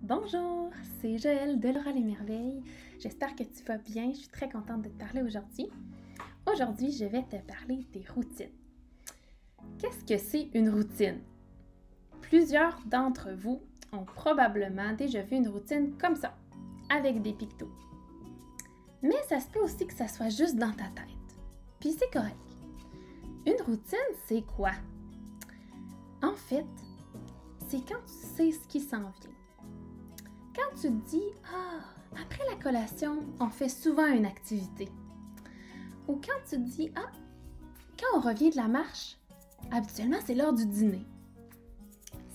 Bonjour, c'est Joëlle de Laura les Merveilles. J'espère que tu vas bien. Je suis très contente de te parler aujourd'hui. Aujourd'hui, je vais te parler des routines. Qu'est-ce que c'est une routine? Plusieurs d'entre vous ont probablement déjà vu une routine comme ça, avec des pictos. Mais ça se peut aussi que ça soit juste dans ta tête. Puis c'est correct. Une routine, c'est quoi? En fait, c'est quand tu sais ce qui s'en vient. Quand tu te dis « Ah, après la collation, on fait souvent une activité. » Ou quand tu te dis « Ah, quand on revient de la marche, habituellement c'est l'heure du dîner. »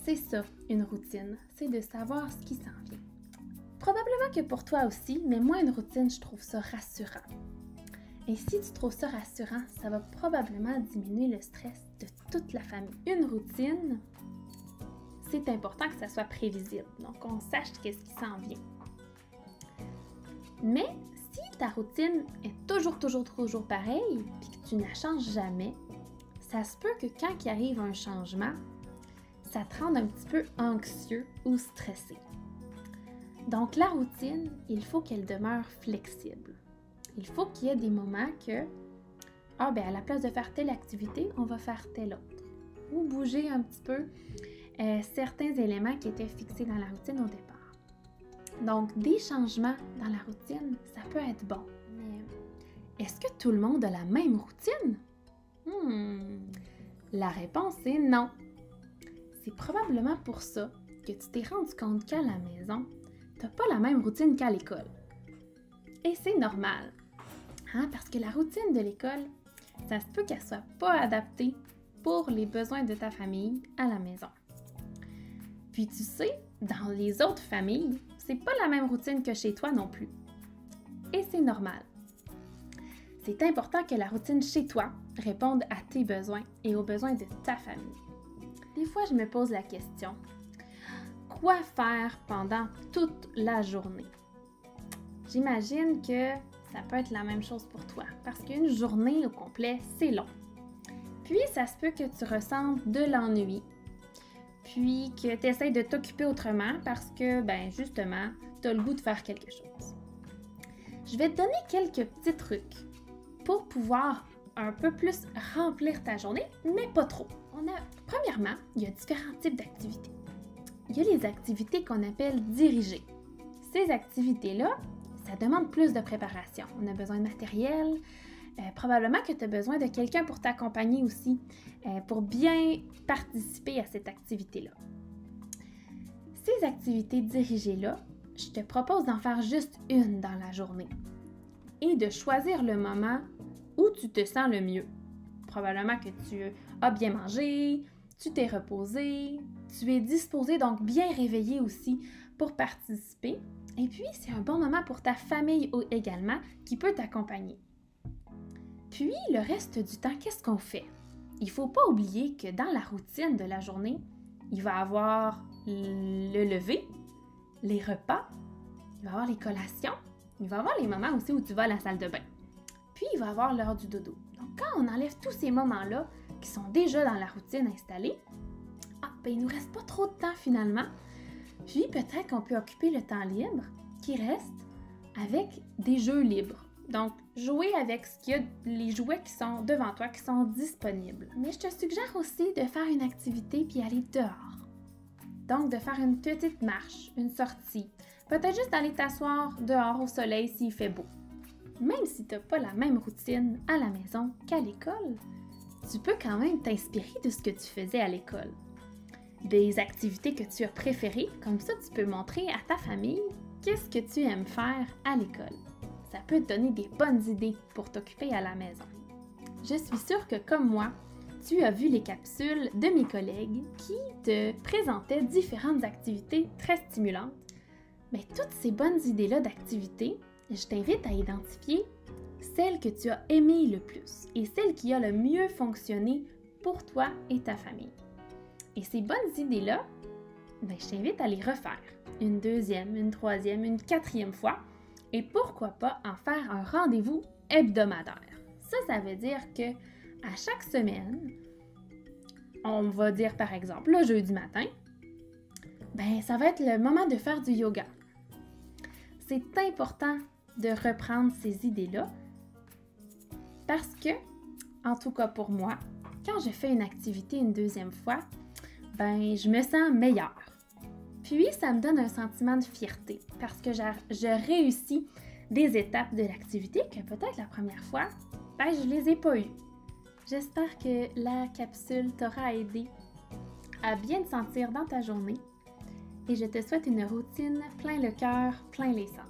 C'est ça, une routine, c'est de savoir ce qui s'en vient. Probablement que pour toi aussi, mais moi une routine, je trouve ça rassurant. Et si tu trouves ça rassurant, ça va probablement diminuer le stress de toute la famille. Une routine, c'est important que ça soit prévisible, donc on sache qu'est-ce qui s'en vient. Mais si ta routine est toujours pareille, puis que tu ne la changes jamais, ça se peut que quand il arrive un changement, ça te rende un petit peu anxieux ou stressé. Donc la routine, il faut qu'elle demeure flexible. Il faut qu'il y ait des moments que, à la place de faire telle activité, on va faire telle autre. Ou bouger un petit peu certains éléments qui étaient fixés dans la routine au départ. Donc, des changements dans la routine, ça peut être bon. Mais est-ce que tout le monde a la même routine? La réponse est non. C'est probablement pour ça que tu t'es rendu compte qu'à la maison, tu n'as pas la même routine qu'à l'école. Et c'est normal, parce que la routine de l'école, ça se peut qu'elle ne soit pas adaptée pour les besoins de ta famille à la maison. Puis tu sais, dans les autres familles, c'est pas la même routine que chez toi non plus. Et c'est normal. C'est important que la routine chez toi réponde à tes besoins et aux besoins de ta famille. Des fois, je me pose la question, quoi faire pendant toute la journée? J'imagine que ça peut être la même chose pour toi, parce qu'une journée au complet, c'est long. Puis, ça se peut que tu ressentes de l'ennui, puis que tu essaies de t'occuper autrement parce que, justement, tu as le goût de faire quelque chose. Je vais te donner quelques petits trucs pour pouvoir un peu plus remplir ta journée, mais pas trop. Premièrement, il y a différents types d'activités. Il y a les activités qu'on appelle dirigées. Ces activités-là, ça demande plus de préparation. On a besoin de matériel, probablement que tu as besoin de quelqu'un pour t'accompagner aussi, pour bien participer à cette activité-là. Ces activités dirigées-là, je te propose d'en faire juste une dans la journée et de choisir le moment où tu te sens le mieux. Probablement que tu as bien mangé, tu t'es reposé, tu es disposé, donc bien réveillé aussi pour participer. Et puis, c'est un bon moment pour ta famille également qui peut t'accompagner. Puis, le reste du temps, qu'est-ce qu'on fait? Il ne faut pas oublier que dans la routine de la journée, il va y avoir le lever, les repas, il va y avoir les collations, il va y avoir les moments aussi où tu vas à la salle de bain. Puis, il va y avoir l'heure du dodo. Donc, quand on enlève tous ces moments-là qui sont déjà dans la routine installée, il ne nous reste pas trop de temps finalement. Puis, peut-être qu'on peut occuper le temps libre qui reste avec des jeux libres. Donc, jouer avec les jouets qui sont devant toi, qui sont disponibles. Mais je te suggère aussi de faire une activité puis aller dehors. Donc, de faire une petite marche, une sortie. Peut-être juste aller t'asseoir dehors au soleil s'il fait beau. Même si tu n'as pas la même routine à la maison qu'à l'école, tu peux quand même t'inspirer de ce que tu faisais à l'école. Des activités que tu as préférées, comme ça tu peux montrer à ta famille qu'est-ce que tu aimes faire à l'école. Ça peut te donner des bonnes idées pour t'occuper à la maison. Je suis sûre que comme moi, tu as vu les capsules de mes collègues qui te présentaient différentes activités très stimulantes. Mais toutes ces bonnes idées-là d'activités, je t'invite à identifier celle que tu as aimée le plus et celle qui a le mieux fonctionné pour toi et ta famille. Et ces bonnes idées-là, je t'invite à les refaire une deuxième, une troisième, une quatrième fois et pourquoi pas en faire un rendez-vous hebdomadaire. Ça veut dire que à chaque semaine, on va dire par exemple le jeudi matin, ben ça va être le moment de faire du yoga. C'est important de reprendre ces idées-là parce que, en tout cas pour moi, quand je fais une activité une deuxième fois, ben je me sens meilleure. Puis ça me donne un sentiment de fierté parce que je réussis des étapes de l'activité que peut-être la première fois, ben je les ai pas eues. J'espère que la capsule t'aura aidé à bien te sentir dans ta journée et je te souhaite une routine plein le cœur, plein les sens.